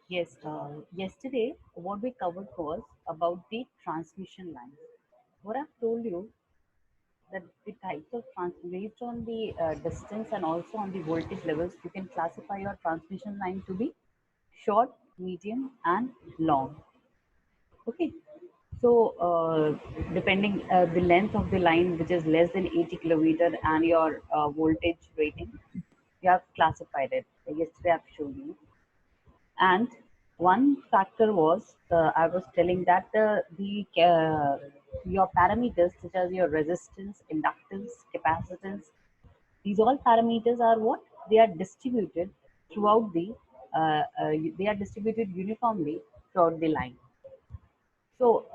Yes, yesterday what we covered was about the transmission lines. What I've told you that the types of based on the distance and also on the voltage levels, you can classify your transmission line to be short, medium, and long. Okay, so depending the length of the line, which is less than 80 kilometer, and your voltage rating, you have classified it. Yesterday I've shown you. And one factor was I was telling that the your parameters such as your resistance, inductance, capacitance, these all parameters are what they are distributed throughout the they are distributed uniformly throughout the line. So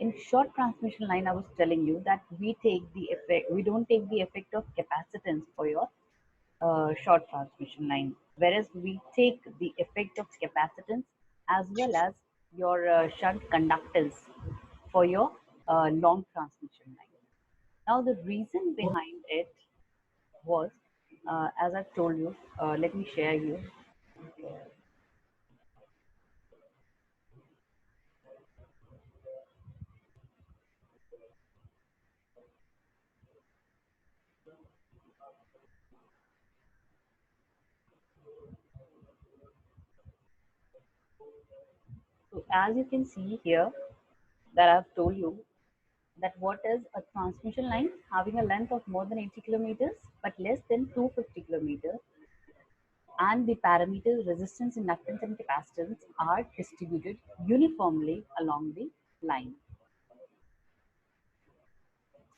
in short transmission line, I was telling you that we take the effect. We don't take the effect of capacitance for your short transmission line, whereas we take the effect of capacitance as well as your shunt conductance for your long transmission line. Now, the reason behind it was, as I've told you, let me share you. So, as you can see here, that I've told you that what is a transmission line having a length of more than 80 kilometers but less than 250 kilometers, and the parameters resistance, inductance, and capacitance are distributed uniformly along the line.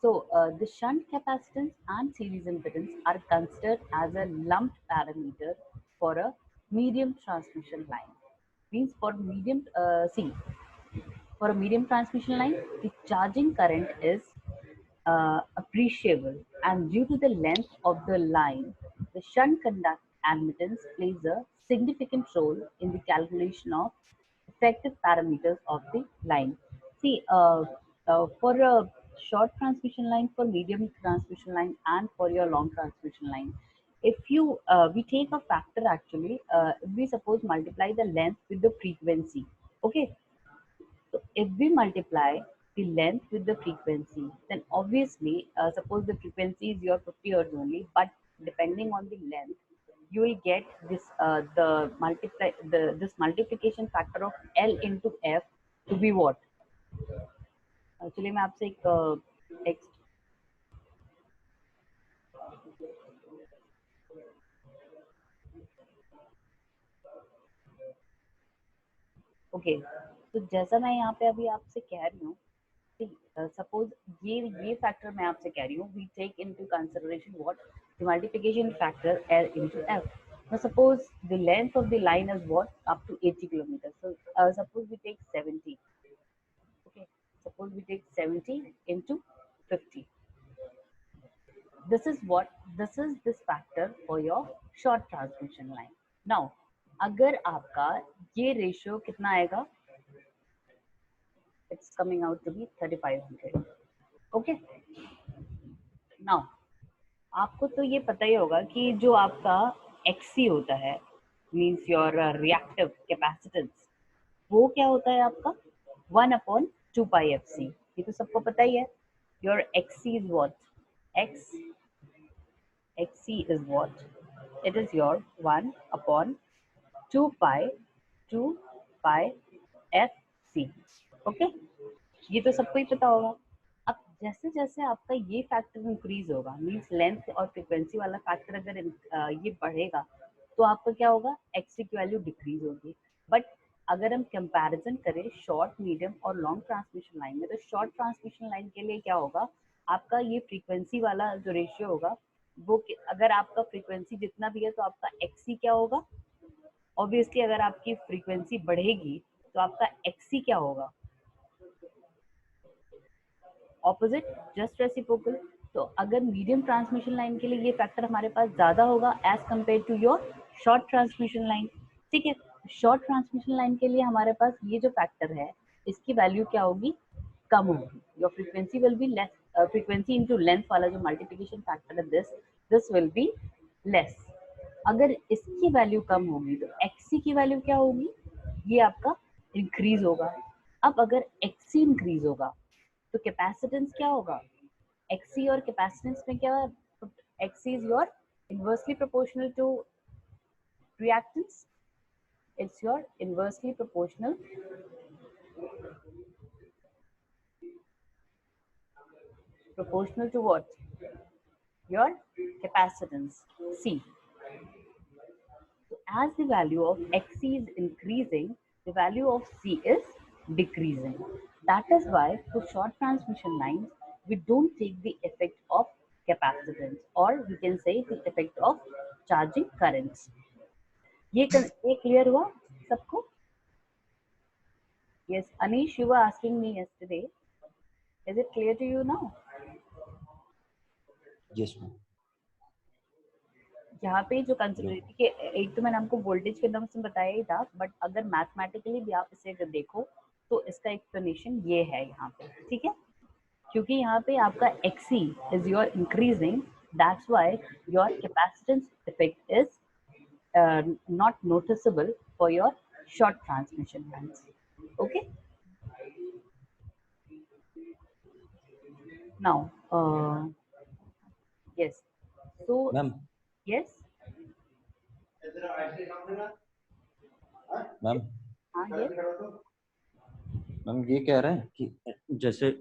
So the shunt capacitance and series impedance are considered as a lumped parameter for a medium transmission line. Means for medium, for a medium transmission line, the charging current is appreciable, and due to the length of the line, the shunt conduct admittance plays a significant role in the calculation of effective parameters of the line. See, for a short transmission line, for medium transmission line, and for your long transmission line, if you we take a factor actually, if we suppose multiply the length with the frequency, okay, so if we multiply the length with the frequency, then obviously, suppose the frequency is your 50 hertz only, but depending on the length, you will get this this multiplication factor of L into F to be what? चलिए मैं आपसे एक text. Okay, तो जैसा मैं यहाँ पे अभी आपसे कह रही हूँ, सपोज ये फैक्टर मैं आपसे कह रही हूँ, we take into consideration what the multiplication factor L into F. Now suppose the length of the line is what up to 80 kilometers. So suppose we take 70. Okay, suppose we take 70 into 50. This is factor for your short transmission line. Now अगर आपका ये ratio कितना आएगा, it's coming out to be 3500. Okay, now आपको तो ये पता ही होगा कि जो आपका XC होता है, मीन्स योर रिएक्टिव कैपेसिटेंस, वो क्या होता है आपका 1/2 पाई FC. ये तो सबको पता ही है. Your XC is what? X XC is what? It is your 1/2 pi 2 pi FC. Okay, ये तो सबको ही पता होगा. अब जैसे जैसे आपका ये फैक्टर इंक्रीज होगा, मीन्स लेंथ और फ्रिक्वेंसी वाला फैक्टर अगर ये बढ़ेगा, तो आपका क्या होगा, एक्सी की वैल्यू डिक्रीज होगी. बट अगर हम कंपैरिजन करें शॉर्ट, मीडियम और लॉन्ग ट्रांसमिशन लाइन में, तो शॉर्ट ट्रांसमिशन लाइन के लिए क्या होगा, आपका ये फ्रीक्वेंसी वाला जो रेशियो होगा, वो अगर आपका फ्रीक्वेंसी जितना भी है तो आपका एक्सी क्या होगा. ऑब्वियसली अगर आपकी फ्रीक्वेंसी बढ़ेगी तो आपका एक्सी क्या होगा, ऑपोजिट, जस्ट रेसिप्रोकल. तो अगर मीडियम ट्रांसमिशन लाइन के लिए ये फैक्टर हमारे पास ज्यादा होगा as compare to your short transmission line. ठीक है, शॉर्ट ट्रांसमिशन लाइन के लिए हमारे पास ये जो फैक्टर है, इसकी वैल्यू क्या होगी, कम होगी. Your frequency will be less, frequency into length वाला जो मल्टीप्लिकेशन फैक्टर है, दिस विल बी लेस. अगर इसकी वैल्यू कम होगी तो एक्सी की वैल्यू क्या होगी, ये आपका इंक्रीज होगा। अब अगर XC इंक्रीज होगा तो कैपेसिटेंस क्या होगा? XC और कैपेसिटेंस में क्या? XC is your inversely proportional to reactance. It's your inversely proportional to what? Your capacitance C. So as the value of XC is increasing, the value of C is decreasing. That is why for short transmission lines, we don't take the effect of capacitance, or we can say the effect of charging currents. ये clear हुआ सबको? Yes, Anish, you were asking me yesterday. Is it clear to you now? Yes ma'am. यहाँ पे जो कंसिडरेटी के एक तो मैंने आपको वोल्टेज के टर्म्स में बताया ही था, बट अगर मैथमेटिकली भी आप इसे अगर देखो तो इसका एक्सप्लेनेशन ये है यहाँ पे, ठीक है? क्योंकि यहाँ पे आपका XC is your increasing, that's why your capacitance effect is not noticeable for your short transmission lines. Okay? Now, yes. So, ma'am yes. Ma'am हाँ, yes. मैम ये कह रहे हैं कि जैसे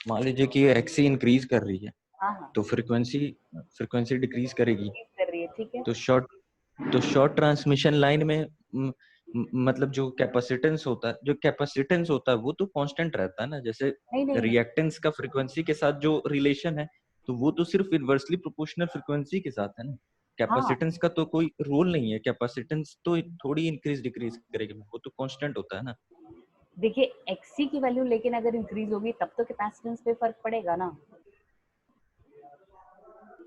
मान लीजिए कि ये एक्सी इंक्रीज कर रही है हाँ हाँ, तो फ्रीक्वेंसी डिक्रीज करेगी। increase कर रही है, ठीक है? तो शॉर्ट ट्रांसमिशन लाइन में मतलब जो कैपेसिटेंस होता है वो तो कांस्टेंट रहता है ना। जैसे नहीं नहीं नहीं, रिएक्टेंस का फ्रीक्वेंसी के साथ जो रिलेशन है तो वो तो सिर्फ इनवर्सली प्रोपोर्शनल फ्रीक्वेंसी के साथ है ना। हाँ, कैपेसिटेंस का तो कोई रोल नहीं है। कैपेसिटेंस तो थोड़ी इंक्रीज डिक्रीज करेगी, वो तो कांस्टेंट होता है ना। देखिए XC की वैल्यू लेकिन अगर इंक्रीज होगी तब तो कैपेसिटेंस पे फर्क पड़ेगा ना।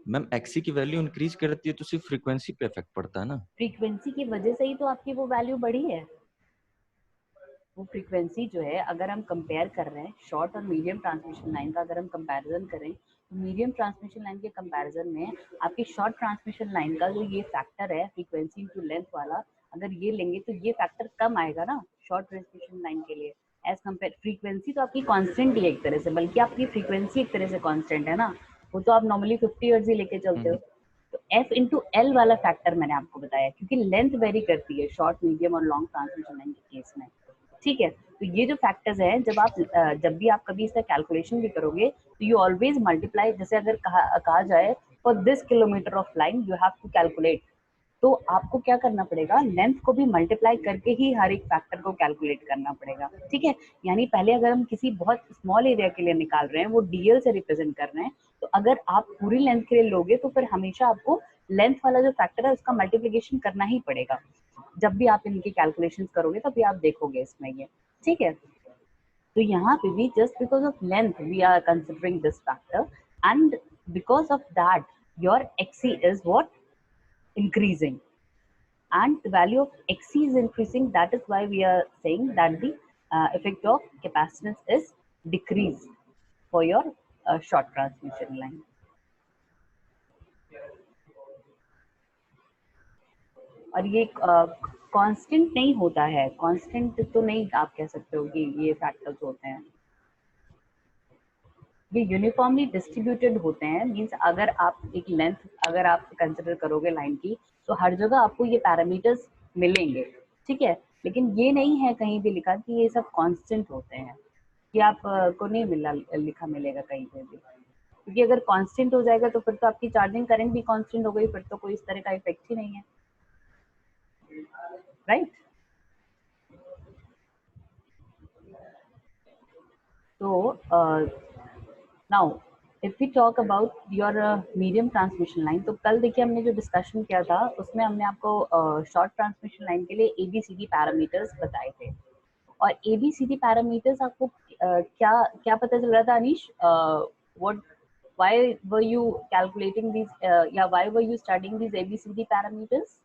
मैम एक्सी की वैल्यू इंक्रीज करती है तो सिर्फ फ्रीक्वेंसी पे इफेक्ट पड़ता है ना। फ्रीक्वेंसी की वजह से ही तो आपकी वो वैल्यू बढ़ी है। वो फ्रीक्वेंसी जो है, अगर हम कंपेयर कर रहे हैं शॉर्ट और मीडियम ट्रांसमिशन लाइन का, अगर हम कंपैरिजन करें तो मीडियम ट्रांसमिशन लाइन के कंपैरिजन में आपकी शॉर्ट ट्रांसमिशन लाइन का जो ये फैक्टर है फ्रीक्वेंसी इनटू लेंथ वाला, अगर ये लेंगे तो ये फैक्टर कम आएगा ना शॉर्ट ट्रांसमिशन लाइन के लिए एज कम्पेयर। फ्रीक्वेंसी तो आपकी कांस्टेंट ही है एक तरह से, बल्कि आपकी फ्रीक्वेंसी एक तरह से कांस्टेंट है ना, वो तो आप नॉर्मली 50 हर्ट्ज ही लेके चलते हो। तो एफ इंटू एल वाला फैक्टर मैंने आपको बताया, क्योंकि लेंथ वेरी करती है शॉर्ट मीडियम और लॉन्ग ट्रांसमिशन लाइन के केस में, ठीक है? तो ये जो फैक्टर्स हैं, जब भी आप कभी इसका कैलकुलेशन भी करोगे तो यू ऑलवेज मल्टीप्लाई। जैसे अगर कहा जाए for this kilometre of line you have to calculate, तो आपको क्या करना पड़ेगा, लेंथ को भी मल्टीप्लाई करके ही हर एक फैक्टर को कैलकुलेट करना पड़ेगा, ठीक है? यानी पहले अगर हम किसी बहुत स्मॉल एरिया के लिए निकाल रहे हैं, वो डीएल से रिप्रेजेंट कर रहे हैं, तो अगर आप पूरी लेंथ के लिए लोगे तो फिर हमेशा आपको लेंथ वाला जो फैक्टर है उसका मल्टीप्लिकेशन करना ही पड़ेगा। जब भी आप इनकी कैलकुलेशंस करोगे तभी आप देखोगे इसमें ये, ठीक है? तो यहाँ पे भी just because of length we are considering this factor, and because of that your XC is what? Increasing, and the value of XC is increasing. That is why we are saying that the effect of capacitance is decreased for your short transmission line. और ये constant नहीं होता है, constant तो नहीं आप कह सकते हो कि ये फैक्टर्स होते हैं, ये यूनिफॉर्मली डिस्ट्रीब्यूटेड होते हैं। मींस अगर आप एक लेंथ अगर आप कंसिडर करोगे लाइन की, तो हर जगह आपको ये पैरामीटर्स मिलेंगे, ठीक है? लेकिन ये नहीं है कहीं भी लिखा कि ये सब कांस्टेंट होते हैं, कि आप को नहीं लिखा मिलेगा कहीं पे भी, क्योंकि अगर कांस्टेंट हो जाएगा तो फिर तो आपकी चार्जिंग करंट भी कांस्टेंट हो गई, फिर तो कोई इस तरह का इफेक्ट ही नहीं है, राइट? तो now if we talk about your medium transmission line, तो कल देखिए हमने जो डिस्कशन किया था उसमें हमने आपको शॉर्ट ट्रांसमिशन लाइन के लिए ABCD पैरामीटर्स बताए थे, और ABCD पैरामीटर्स आपको क्या क्या पता चल रहा था Anish? What why were you calculating these या why were you studying these ABCD parameters?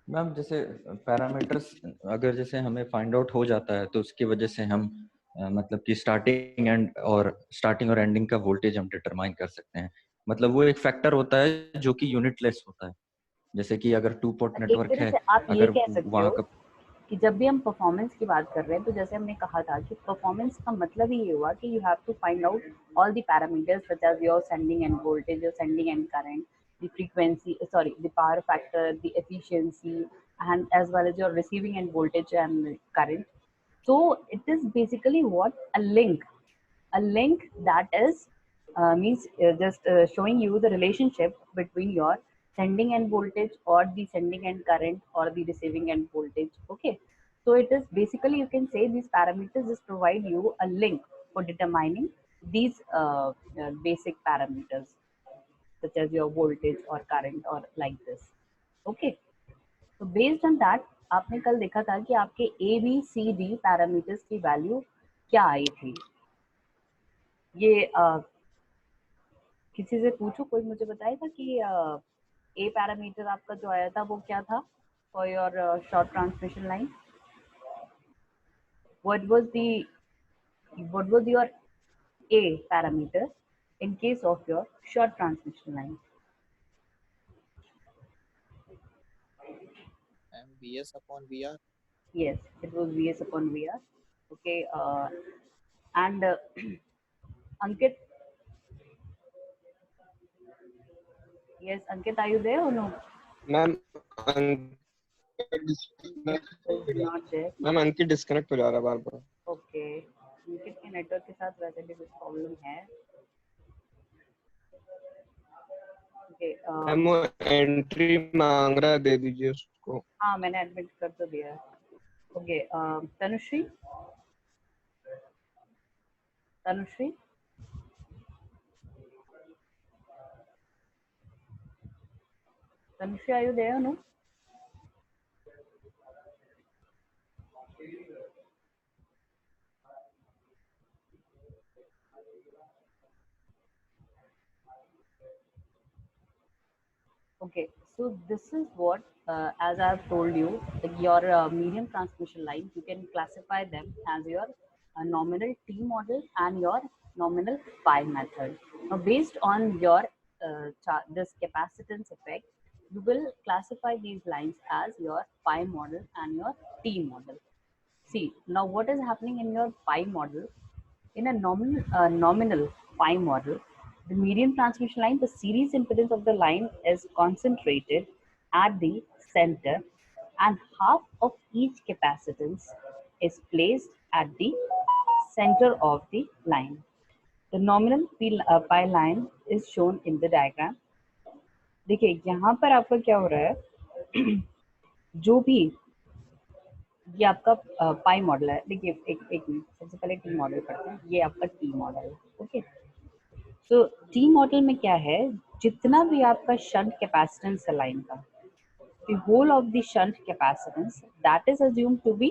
Ma'am जैसे पैरामीटर्स अगर जैसे हमें फाइंड आउट हो जाता है तो उसकी वजह से हम मतलब कि स्टार्टिंग और एंडिंग का वोल्टेज हम डिटरमाइन कर सकते हैं। मतलब वो एक फैक्टर होता है जो कि यूनिटलेस होता है। जैसे कि अगर 2 पोर्ट एक नेटवर्क तरह है, से आप ये अगर कह सकते वहाँ हो का कि जब भी हम परफॉर्मेंस की बात कर रहे हैं तो जैसे हमने कहा था कि परफॉर्मेंस का मतलब ही ये हुआ कि you have to find out all the parameters such as your sending end voltage, your sending end current, the frequency, sorry, the power factor, the efficiency, and as well as your receiving end voltage and current. So it is basically what a link that is means just showing you the relationship between your sending end voltage or the sending end current or the receiving end voltage. Okay, so it is basically, you can say, these parameters just provide you a link for determining these basic parameters such as your voltage or current or like this. Okay, so based on that आपने कल देखा था कि आपके A B C D parameters की value क्या आई थी। ये किसी से पूछो, कोई मुझे बताएगा कि ए पैरामीटर आपका जो आया था वो क्या था for your short transmission line. What was your A parameter in case of your short transmission line? VS upon VR. Yes, it was Vs upon Vr. Okay, and Ankit, yes, Ankit, are you there or no? Ma'am Is not there. Ma'am Ankit disconnect हो जा रहा है बार बार। Okay, अंकित के network के साथ वैसे भी कुछ प्रॉब्लम है। ओके, मैम वो एंट्री मांग रहा है, दे दीजिए उसको। हाँ मैंने एडमिट कर तो दिया है। Okay, Tanushree, Tanushree, Tanushree, are you there or no? Okay, so this is what, as I've told you, like your medium transmission line, you can classify them as your nominal T model and your nominal pi method. Now, based on your this capacitance effect, you will classify these lines as your pi model and your T model. See, now what is happening in your pi model? In a nominal pi model, the medium transmission line, the series impedance of the line is concentrated at the center, and half of each capacitance is placed at the center of the line. The nominal pi line is shown in the diagram. देखिए यहाँ पर आपका क्या हो रहा है जो भी ये आपका पाई मॉडल है। देखिए एक मिनट, सबसे पहले टी मॉडल पढ़ते हैं। ये आपका टी मॉडल है। ओके, सो टी मॉडल में क्या है, जितना भी आपका शंट कैपेसिटेंस है लाइन का, the whole of the shunt capacitance that is assumed to be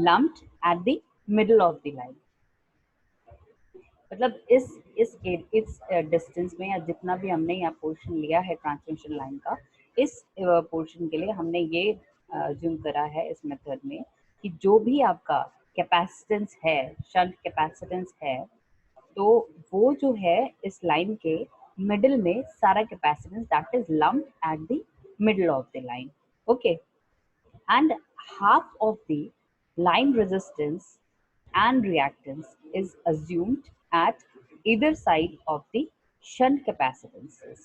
lumped at the middle of the line. मतलब इस डिस्टेंस में या जितना भी हमने यहाँ पोर्शन लिया है ट्रांसमिशन लाइन का, इस पोर्शन के लिए हमने ये अज्यूम करा है इस मेथड में कि जो भी आपका कैपेसिटेंस है, शंट कैपेसिटेंस है, तो वो जो है इस लाइन के मिडिल में सारा capacitance that is lumped at the middle of the line. Okay, and half of the line resistance and reactance is assumed at either side of the shunt capacitances.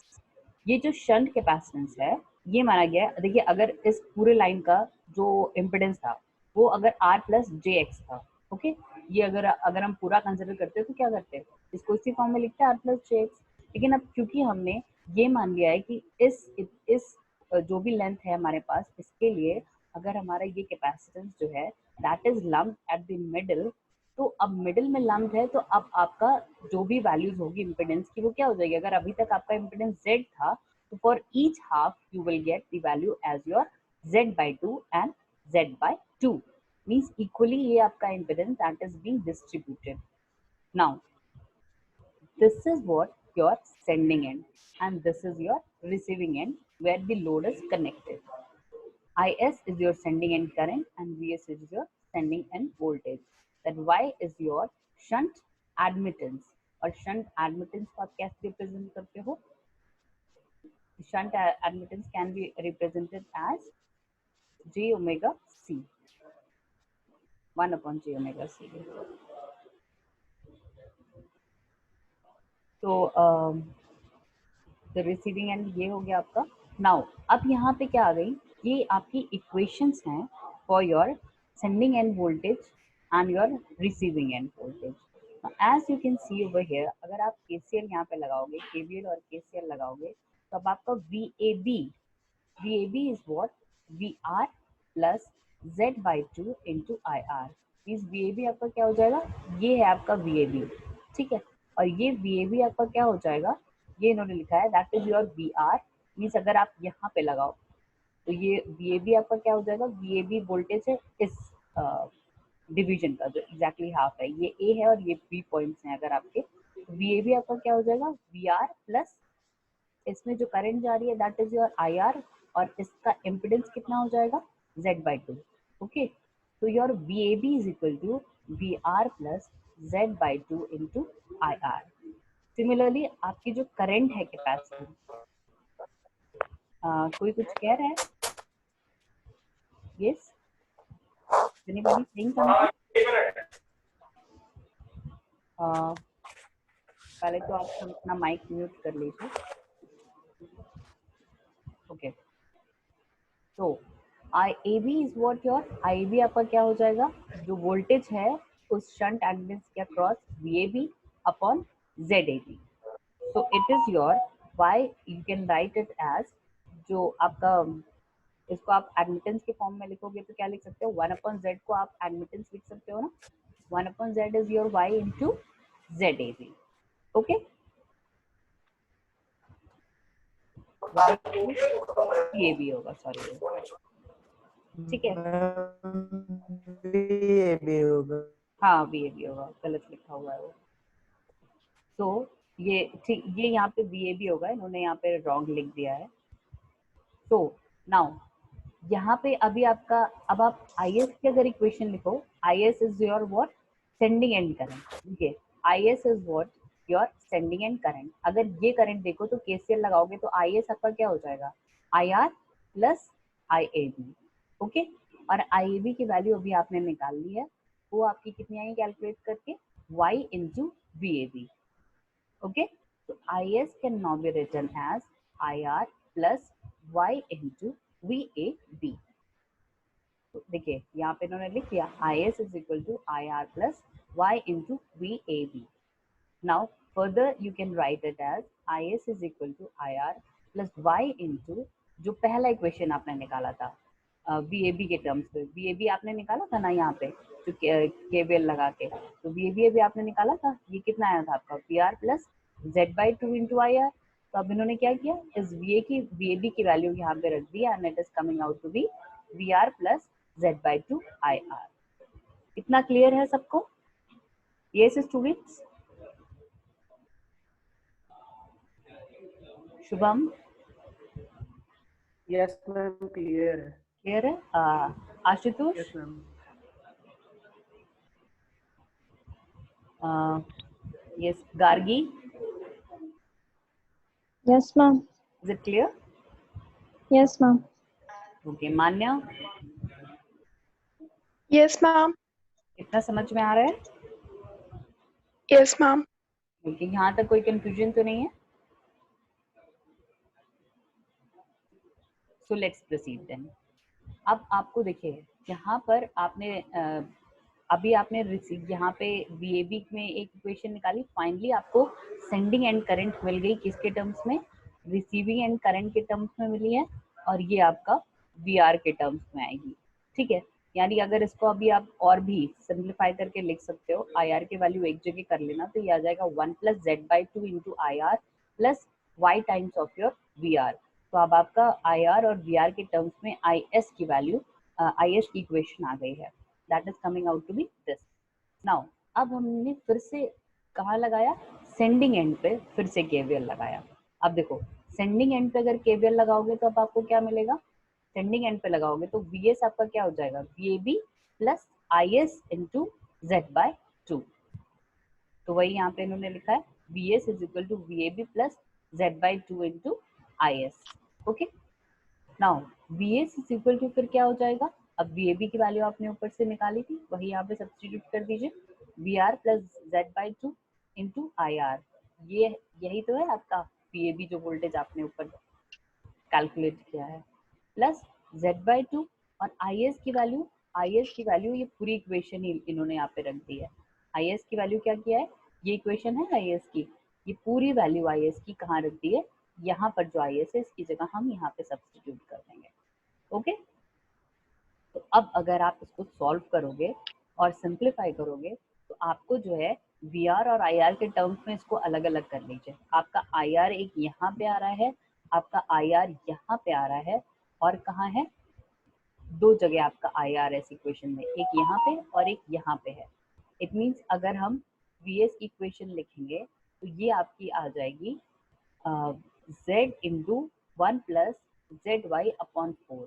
ये जो शंट कैपेसिटेंस है ये माना गया है। देखिए अगर इस पूरे लाइन का जो इम्पिडेंस था वो अगर R प्लस जे एक्स था, ओके, ये अगर हम पूरा कंसिडर करते हैं तो क्या करते हैं, इसको इसी फॉर्म में लिखते हैं R प्लस जे एक्स। लेकिन अब क्योंकि हमने ये मान लिया है कि इस जो भी लेंथ है हमारे पास, इसके लिए अगर हमारा ये कैपेसिटेंस जो है that is lumped at the middle, तो अब मिडिल में लम्प्ड है तो अब आपका जो भी वैल्यूज होगी इम्पिडेंस की वो क्या हो जाएगी। अगर अभी तक आपका इम्पिडेंस Z था तो for each half you will get the value as your Z/2 and Z/2 means equally ये आपका impedance that is being distributed. Now this is what your sending end and this is your receiving end where the load is connected. Is is your sending end current and Vs is your sending end voltage. That Y is your shunt admittance. और shunt admittance को आप कैसे represent करते हो? shunt admittance can be represented as j omega c, 1 upon j omega c. तो तो receiving end ये हो गया आपका. नाउ अब यहाँ पे क्या आ गई, ये आपकी इक्वेशंस हैं for your sending end voltage and your receiving end voltage. As you can see over here, अगर आप केसीएल यहाँ पे लगाओगे, केवीएल और केसीएल लगाओगे, तो अब आपका VAB is what? VR plus Z/2 into IR. इस VAB आपका क्या हो जाएगा, ये है आपका VAB, ठीक है. और ये VAB आपका क्या हो जाएगा, ये इन्होंने लिखा है that is your VR. Means अगर आप यहाँ पे लगाओ तो ये VAB आपका क्या हो जाएगा, VAB वोल्टेज है इस डिवीजन का जो एग्जैक्टली हाफ है, ये A है और ये B पॉइंट्स हैं अगर आपके. VAB आपका क्या हो जाएगा, VR प्लस इसमें जो करंट जा रही है दैट इज योर IR, और इसका इम्पिडेंस कितना हो जाएगा, Z/2. ओके, तो your VAB is equal to VR plus Z/2 into IR. Similarly आपकी जो करंट है कैपेसिटी, कोई कुछ कह रहा है? Yes, anybody saying something? पहले तो आप सब अपना माइक म्यूट कर लीजिए. ओके, तो IAB is what your, IAB आपका क्या हो जाएगा, जो वोल्टेज है उस शंट एडमिटेंस के across VAB upon ZAB. So it is your, why you can write it as, जो आपका इसको आप एडमिटेंस के फॉर्म में लिखोगे तो क्या लिख सकते हो, 1 अपॉन Z को आप एडमिटेंस लिख सकते हो ना. 1 upon Z is your Y into ZAB. Okay, VAB होगा, सॉरी, ठीक है. VAB होगा. हाँ VAB होगा, गलत लिखा हुआ है वो. तो ये ठीक, ये यहाँ पे VAB होगा, इन्होंने यहाँ पे रॉन्ग लिख दिया है. तो नाउ यहाँ पे अभी आपका, अब आप IS की अगर इक्वेशन लिखो, IS is your what, sending end current. ठीक है, IS is what your sending end current. अगर ये करंट देखो तो KCL लगाओगे तो IS आपका क्या हो जाएगा, IR प्लस IAB. ओके, और IAB की वैल्यू अभी आपने निकाल ली है, वो आपकी कितनी आई कैलकुलेट करके, Y इंटू VAB. ओके, तो IS can now be written as IR plus Y into VAB. तो देखिए यहाँ पे इन्होंने लिख दिया IS is equal to IR plus Y into VAB. Now further you can write it as IS is equal to IR plus Y into, जो पहला equation आपने निकाला था VAB के टर्म्स पे, VAB आपने निकाला था ना यहाँ पे जो KVL लगा के, तो VAB अभी आपने निकाला था, ये कितना आया था आपका, VR plus Z/2 into IR. तो अब इन्होंने क्या किया, इस VAB की वैल्यू यहाँ पे रख दी and it is coming out to be VR plus Z/2 IR. इतना क्लियर है सबको? Yes students? Shubham? Yes ma'am, clear है. क्लियर है? Ashutosh? Yes ma'am. Yes, Gargi? Yes, ma'am. Is it clear? Yes, ma'am. Okay, Manya? Yes, ma'am. इतना समझ में आ रहा है? Yes, ma'am. ओके, यहाँ तक कोई कंफ्यूजन तो नहीं है? So let's proceed then. अब आपको देखिए यहाँ पर आपने अभी आपने रिसीव, यहाँ पे VAB में एक इक्वेशन निकाली, फाइनली आपको सेंडिंग एंड करंट मिल गई, किसके टर्म्स में, रिसीविंग एंड करंट के टर्म्स में मिली है, और ये आपका VR के टर्म्स में आएगी. ठीक है, यानी अगर इसको अभी आप और भी सिंप्लीफाई करके लिख सकते हो, IR की वैल्यू एक जगह कर लेना, तो ये आ जाएगा 1 plus Z/2 into IR plus Y times of your VR. तो अब आपका IR और VR के टर्म्स में IS की वैल्यू, IS की इक्वेशन आ गई है, that is coming out to be this. Now अब हमने फिर से कहाँ लगाया, सेंडिंग एंड पे फिर से KVL लगाया. अब देखो सेंडिंग एंड पे अगर KVL लगाओगे तो अब आपको क्या मिलेगा, सेंडिंग एंड पे लगाओगे तो VS आपका क्या हो जाएगा, VAB plus IS into Z/2. तो वही यहाँ पे इन्होंने लिखा है VS is equal to VAB plus Z/2 into IS. Okay, now VS is equal to फिर क्या हो जाएगा, अब VAB की वैल्यू आपने ऊपर से निकाली थी वही यहाँ पे सब्स्टिट्यूट कर दीजिए, VR plus Z/2 into IR, ये यही तो है आपका VAB जो वोल्टेज आपने ऊपर कैलकुलेट किया है, प्लस Z/2 और IS की वैल्यू ये पूरी इक्वेशन ही इन्होंने यहाँ पे रख दी है। IS की वैल्यू क्या किया है, ये इक्वेशन है IS की, ये पूरी वैल्यू IS की कहाँ रख दी है, यहाँ पर जो IS है इसकी जगह हम यहाँ पे सब्स्टिट्यूट कर देंगे। ओके, तो अब अगर आप इसको सॉल्व करोगे और सिंप्लीफाई करोगे तो आपको जो है VR और IR के टर्म्स में इसको अलग अलग कर लीजिए। आपका IR एक यहाँ पे आ रहा है, आपका IR यहाँ पे आ रहा है, और कहाँ है, दो जगह आपका IR है इस इक्वेशन में, एक यहाँ पे और एक यहाँ पे है। इट मीन्स अगर हम VS की इक्वेशन लिखेंगे तो ये आपकी आ जाएगी Z इंटू 1 प्लस ZY/4,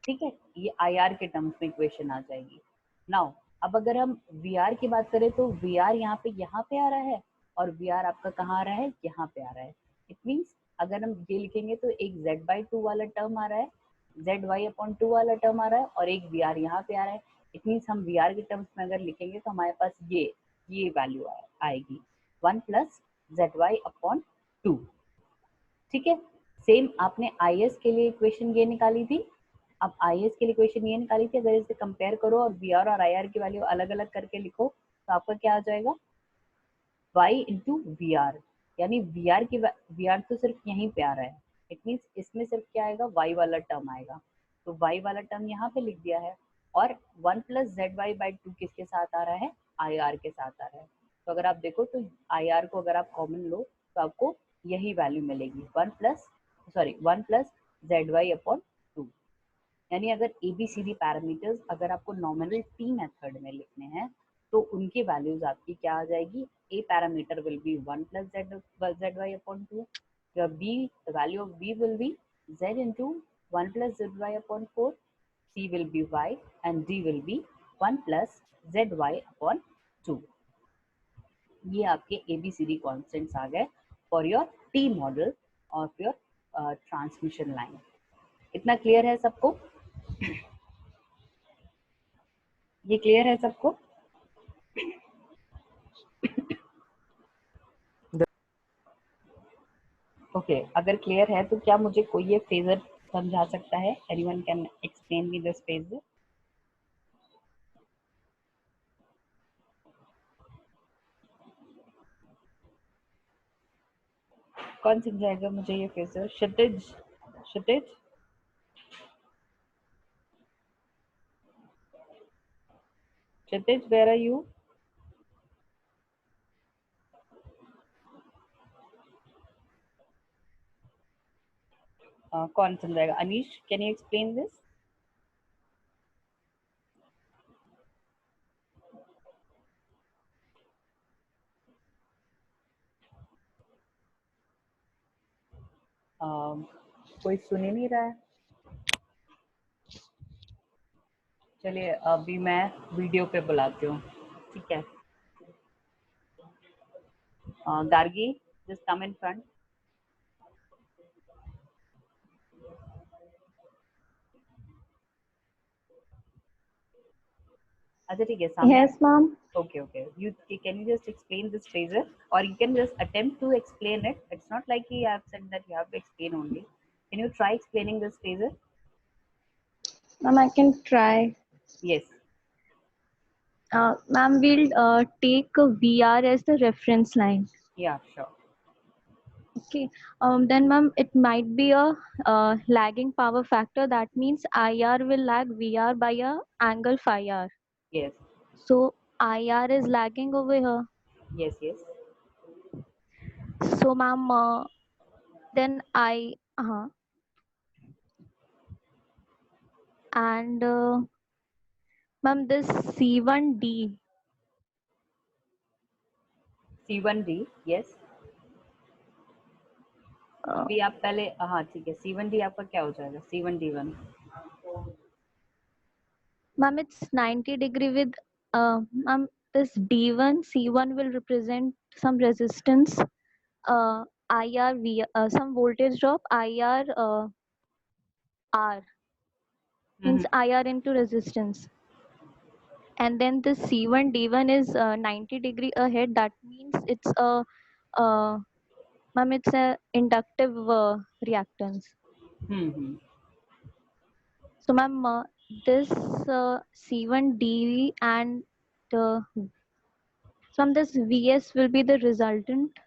ठीक है, ये IR के टर्म्स में इक्वेशन आ जाएगी। नाउ अब अगर हम VR की बात करें तो VR यहाँ पे आ रहा है और VR आपका कहाँ आ रहा है, यहाँ पे आ रहा है। इट मीन्स अगर हम ये लिखेंगे तो एक Z/2 वाला टर्म आ रहा है, ZY/2 वाला टर्म आ रहा है, और एक VR यहाँ पे आ रहा है। इट मीन्स हम VR के टर्म्स में अगर लिखेंगे तो हमारे पास ये वैल्यू आएगी 1 प्लस ZY/2, ठीक है। सेम आपने IS के लिए इक्वेशन ये निकाली थी, अब IS के लिए इक्वेशन ये निकाली थी, अगर इसे कंपेयर करो और VR और IR की वैल्यू अलग अलग करके लिखो तो आपका क्या आ जाएगा, Y इंटू VR, यानी VR तो सिर्फ यहीं पे आ रहा है, इट मीन्स इसमें सिर्फ क्या आएगा, Y वाला टर्म आएगा, तो Y वाला टर्म यहाँ पे लिख दिया है, और 1 प्लस ZY/2 किसके साथ आ रहा है, IR के साथ आ रहा है। तो अगर आप देखो तो IR को अगर आप कॉमन लो तो आपको यही वैल्यू मिलेगी, 1 प्लस ZY/2। यानी अगर ABCD पैरामीटर्स अगर आपको नॉमिनल T मेथड में लिखने हैं तो उनकी वैल्यूज आपकी क्या आ जाएगी, A parameter will be 1 plus ZY/2, your B, the value of B will be Z into 1 plus ZY/4, C will be Y, and D will be 1 plus ZY/2। ये आपके ABCD कॉन्स्टेंट्स आ गए for your T model और your transmission line. इतना clear है सबको, ये clear है सबको? ओके, अगर क्लियर है तो क्या मुझे कोई ये फेजर समझा सकता है? Anyone can explain me this phasor? कौन समझाएगा मुझे ये phasor? Kshitij, where are you? कौन समझाएगा? Anish, can you explain this? कोई सुन ही नहीं रहा है। चलिए अभी मैं वीडियो पे बुलाती हूँ, ठीक है। Gargi, just come in front. अच्छा ठीक है, सामने। Yes, ma'am. Okay. Can you just explain this phasor, or you can just attempt to explain it? It's not like I have said that you have to explain only. Can you try explaining this phasor? Ma'am, I can try. Yes. Ma'am, we'll take VR as the reference line. Yeah, sure. Okay. Then, ma'am, it might be a lagging power factor. That means IR will lag VR by a angle phi r. Yes. So IR is lagging over here. Yes. So, ma'am, then and ma'am, this C1D. C1D, yes. अभी आप पहले, हाँ ठीक है, C1D आपका क्या हो जाएगा? C1D1. Ma'am, it's 90 degree with ma'am, this D1 C1 will represent some resistance IR V, some voltage drop IR R means IR into resistance, and then the C1 D1 is 90 degree ahead. That means it's a ma'am, it's a inductive reactance. Mm-hmm. So ma'am, this C1 D and so ma'am, this Vs will be the resultant.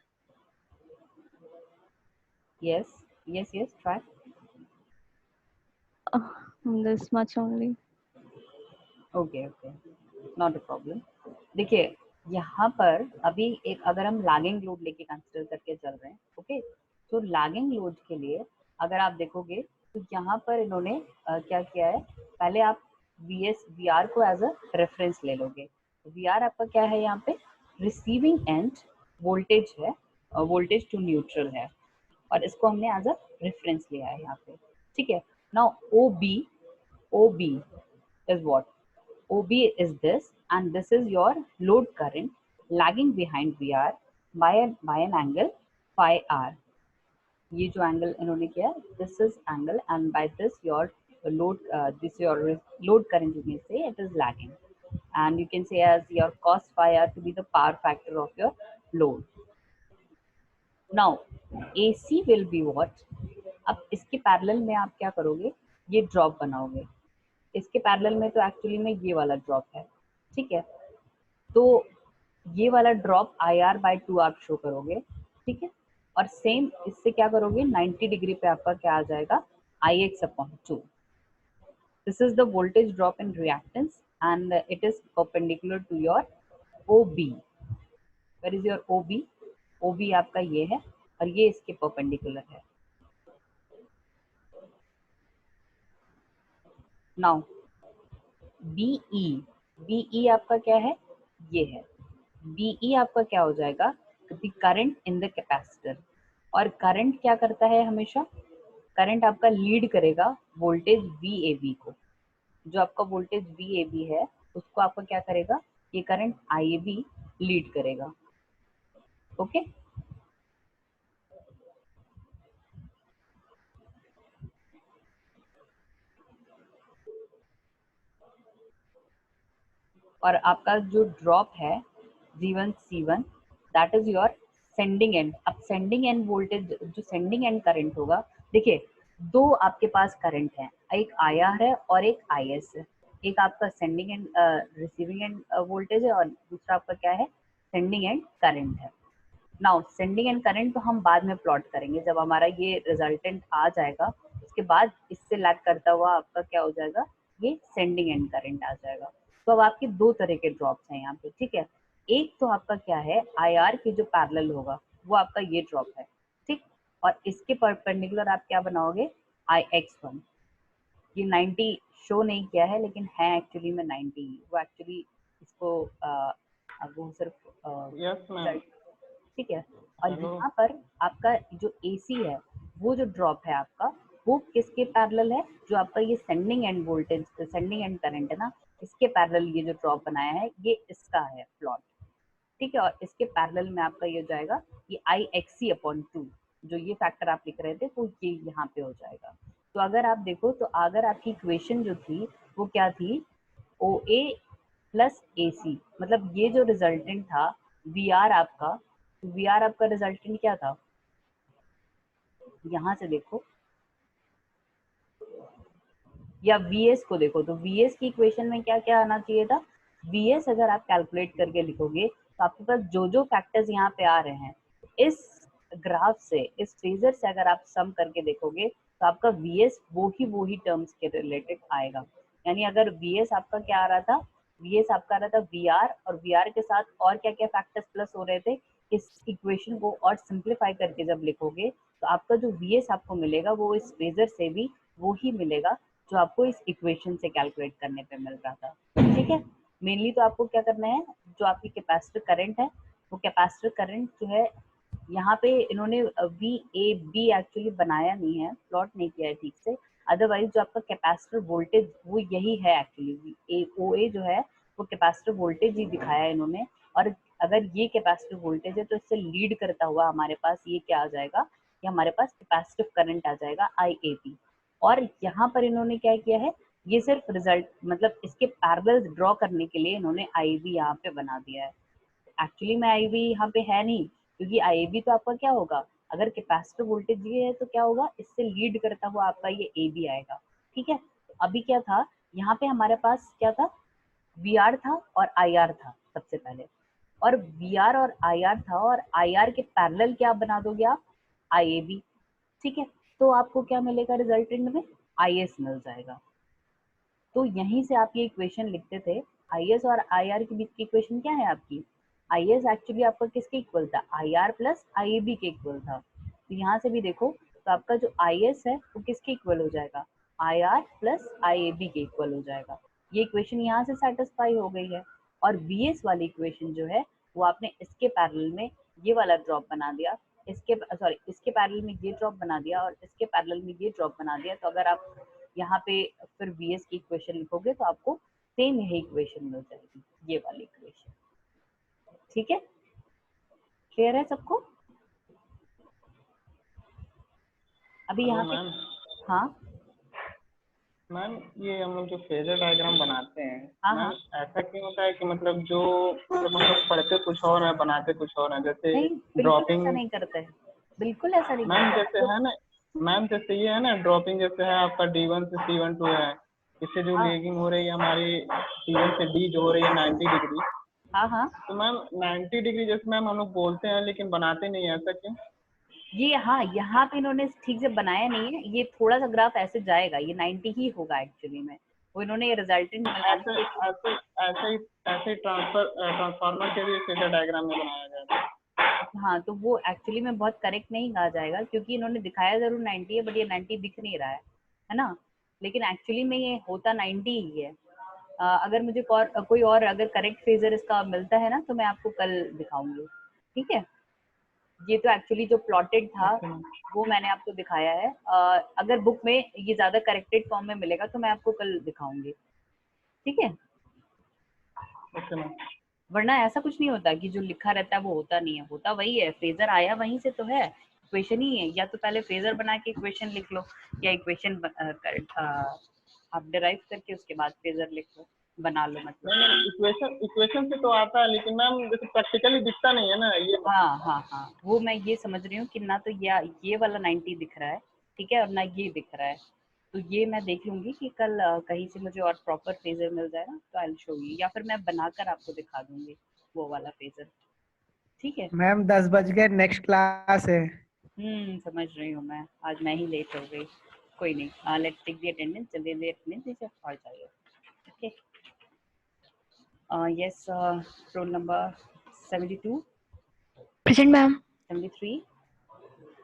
Yes, yes, yes, try. uh, this much only. Okay okay, not a problem. देखिए यहाँ पर अभी एक अगर हम lagging load लेके consider करके चल रहे हैं, ओके, तो लैगिंग लोड के लिए अगर आप देखोगे तो यहाँ पर इन्होंने क्या किया है, पहले आप वी आर को एज अ रेफरेंस ले लोगे। वी आर आपका क्या है, यहाँ पे रिसीविंग एंड वोल्टेज है, वोल्टेज टू न्यूट्रल है, और इसको हमने एज अ रेफरेंस लिया है यहाँ पे, ठीक है। Now O B is what? OB is this, and this is your load current lagging behind VR by an angle phi r. ये जो angle इन्होंने किया, this is angle, and by this your load current, you can say it is lagging, and you can say as your cos phi r to be the power factor of your load. Now AC will be what? अब इसके parallel में आप क्या करोगे, ये drop बनाओगे। इसके parallel में तो एक्चुअली में ये वाला ड्रॉप है, ठीक है, तो ये वाला ड्रॉप IR/2 आप शो करोगे, ठीक है, और सेम इससे क्या करोगे, 90 डिग्री पे आपका क्या आ जाएगा, IX/2। This is the voltage drop in reactance and it is perpendicular to your OB। Where is your OB? OB आपका ये है और ये इसके परपेंडिकुलर है। नाउ BE आपका क्या है, ये है। BE आपका क्या हो जाएगा, the current in the capacitor. और करंट क्या करता है हमेशा, करंट आपका लीड करेगा वोल्टेज VAB को। जो आपका वोल्टेज VAB है उसको आपका क्या करेगा, ये करंट IAB लीड करेगा, ओके। और आपका जो ड्रॉप है G1 C1, that is your sending and. अब सेंडिंग एंड वोल्टेज, जो सेंडिंग एंड करंट होगा, देखिए दो आपके पास करंट है, एक IR है और एक IS है। एक आपका sending end receiving end voltage है और दूसरा आपका क्या है, सेंडिंग एंड करंट है। नाउ सेंडिंग एंड करंट तो हम बाद में प्लॉट करेंगे, जब हमारा ये रिजल्टेंट आ जाएगा उसके बाद इससे लैग करता हुआ आपका क्या हो जाएगा, ये सेंडिंग एंड करंट आ जाएगा। तो अब आपके दो तरह के ड्रॉप्स हैं यहाँ पे, ठीक है। एक तो आपका क्या है, IR की जो पैरेलल होगा वो आपका ये ड्रॉप है, ठीक, और इसके परपेंडिकुलर आप क्या बनाओगे, IX1। ये 90 शो नहीं किया है लेकिन है एक्चुअली में 90, वो एक्चुअली इसको वो सिर्फ यस मैम। ठीक है। और यहाँ पर आपका जो AC है, वो जो ड्रॉप है आपका, वो किसके पैरेलल है, जो आपका ये sending end voltage, sending end current है ना, इसके पैरेलल ये जो ड्रॉप बनाया है ये इसका है प्लॉट, ठीक है। और इसके पैरेलल में आपका ये हो जाएगा, ये IXC/2, जो ये फैक्टर आप लिख रहे थे वो ये यहाँ पे हो जाएगा। तो अगर आप देखो तो अगर आपकी इक्वेशन जो थी वो क्या थी, OA प्लस AC, मतलब ये जो रिजल्टेंट था VR आपका, VR आपका रिजल्टेंट क्या था, यहाँ से देखो या VS को देखो, तो VS की इक्वेशन में क्या क्या आना चाहिए था, VS अगर आप कैलकुलेट करके लिखोगे तो आपके पास जो जो फैक्टर्स यहाँ पे आ रहे हैं, इस ग्राफ से, इस फेजर से अगर आप सम करके देखोगे तो आपका VS वो ही टर्म्स के रिलेटेड आएगा। यानी अगर VS आपका क्या आ रहा था, VS आपका आ रहा था VR, और VR के साथ और क्या क्या फैक्टर्स प्लस हो रहे थे, इस इक्वेशन को और सिंप्लीफाई करके जब लिखोगे तो आपका जो VS आपको मिलेगा वो इस फेजर से भी वो ही मिलेगा जो आपको इस इक्वेशन से कैलकुलेट करने पे मिल रहा था, ठीक है। मेनली तो आपको क्या करना है, जो आपकी कैपेसिटर करंट है, वो कैपेसिटर करंट जो है यहाँ पे इन्होंने VAB एक्चुअली बनाया नहीं है, प्लॉट नहीं किया है ठीक से, अदरवाइज जो आपका कैपेसिटर वोल्टेज वो यही है एक्चुअली, OA जो है वो कैपेसिटर वोल्टेज ही दिखाया है इन्होंने। और अगर ये कैपेसिटिव वोल्टेज है तो इससे लीड करता हुआ हमारे पास ये क्या आ जाएगा, ये हमारे पास कैपेसिटिव करंट आ जाएगा IAB। और यहाँ पर इन्होंने क्या किया है, ये सिर्फ रिजल्ट मतलब इसके पैरेलल ड्रॉ करने के लिए इन्होंने IAB यहाँ पे बना दिया है। एक्चुअली में IAB यहाँ पे है नहीं, क्योंकि IAB तो आपका क्या होगा, अगर कैपेसिटिव वोल्टेज ये है तो क्या होगा, इससे लीड करता हुआ आपका ये AB आएगा। ठीक है, अभी क्या था यहाँ पे हमारे पास क्या था, VR था और IR था सबसे पहले, और VR और IR था और IR के पैरेलल क्या बना दोगे आप, IAB। ठीक है, तो आपको क्या मिलेगा रिजल्ट में, IS मिल जाएगा। तो यहीं से आप ये इक्वेशन लिखते थे, IS और IR के बीच की इक्वेशन क्या है आपकी, IS एक्चुअली आपका किसके इक्वल था, IR प्लस IAB के इक्वल था। तो यहाँ से भी देखो तो आपका जो IS है वो किसके इक्वल हो जाएगा, IR प्लस IAB के इक्वल हो जाएगा। ये इक्वेशन यहाँ से सेटिस्फाई हो गई है। और VS वाली इक्वेशन जो है वो आपने इसके पैरेलल में ये वाला ड्रॉप बना दिया, इसके पैरेलल में ये ड्रॉप बना दिया और इसके पैरेलल में ये ड्रॉप बना दिया। तो अगर आप यहाँ पे फिर VS की इक्वेशन लिखोगे तो आपको सेम यही इक्वेशन मिल जाएगी, ये वाली इक्वेशन। ठीक है, क्लियर है सबको? अभी यहाँ पे हाँ मैम ये हम लोग जो फेजर डायग्राम बनाते हैं हाँ, मैम, हाँ। ऐसा क्यों होता है कि मतलब हम लोग पढ़ते कुछ और है बनाते कुछ और है, जैसे नहीं, बिल्कुल ड्रॉपिंग ऐसा नहीं करते हैं, बिल्कुल ऐसा नहीं मैम करते जैसे है ना मैम, जैसे ये है ना ड्रॉपिंग, जैसे है आपका D1 से C12 है, इससे जो हाँ। लेगिंग हो रही है हमारी C1 से D जो हो रही है 90 डिग्री। हाँ हाँ, तो मैम 90 डिग्री जैसे मैम हम लोग बोलते हैं लेकिन बनाते नहीं है, ऐसा क्यों? ये हाँ यहाँ पे इन्होंने ठीक से बनाया नहीं है, ये थोड़ा सा ग्राफ ऐसे जाएगा, ये 90 ही होगा एक्चुअली में, वो इन्होंने रिजल्टेंट ऐसे ऐसे ऐसे ट्रांसफार्मर के भी फेजर डायग्राम में बनाया गया था। हाँ, तो वो एक्चुअली में बहुत करेक्ट नहीं कहा जाएगा, क्योंकि इन्होंने दिखाया जरूर 90 है बट ये 90 दिख नहीं रहा है ना, लेकिन एक्चुअली में ये होता 90 ही है। अगर मुझे कोई और अगर करेक्ट फेजर इसका मिलता है ना तो मैं आपको कल दिखाऊंगी। ठीक है, ये तो एक्चुअली जो प्लॉटेड था वो मैंने आपको दिखाया है। अगर बुक में ये ज्यादा करेक्टेड फॉर्म में मिलेगा तो मैं आपको कल दिखाऊंगी। ठीक है, वरना ऐसा कुछ नहीं होता कि जो लिखा रहता है वो होता नहीं है, होता वही है, फेजर आया वहीं से तो है, इक्वेशन ही है। या तो पहले फेजर बना के इक्वेशन लिख लो, या इक्वेशन आप डिराइव करके उसके बाद फेजर लिख लो, बना लो मतलब। इक्वेशन से तो आता है लेकिन मैम जैसे प्रैक्टिकली दिखता नहीं है ना ये। हाँ, वो मैं ये समझ रही हूँ कि ना तो ये वाला 90 दिख रहा है, ठीक है, और ना ये दिख रहा है। तो ये मैं देख लूंगी कि कल कहीं से मुझे और प्रॉपर फेजर मिल जाए ना तो आई विल शो यू, या फिर मैं बनाकर आपको दिखा दूंगी वो वाला फेजर। ठीक है मैम 10 बज गए, नेक्स्ट क्लास है। समझ रही हूँ मैं, आज मैं ही लेट हो गई। कोई नहीं, लेट्स टेक द अटेंडेंस, जल्दी जल्दी अटेंडेंस दीजिए और जाइए। Okay, yes, roll number 72, Present, ma'am. 73,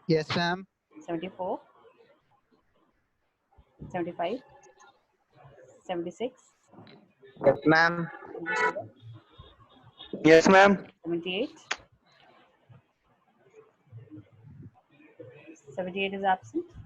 Yes, ma'am. 74, 75, 76, Yes, ma'am. 77, Yes, ma'am. 78. 78 is absent.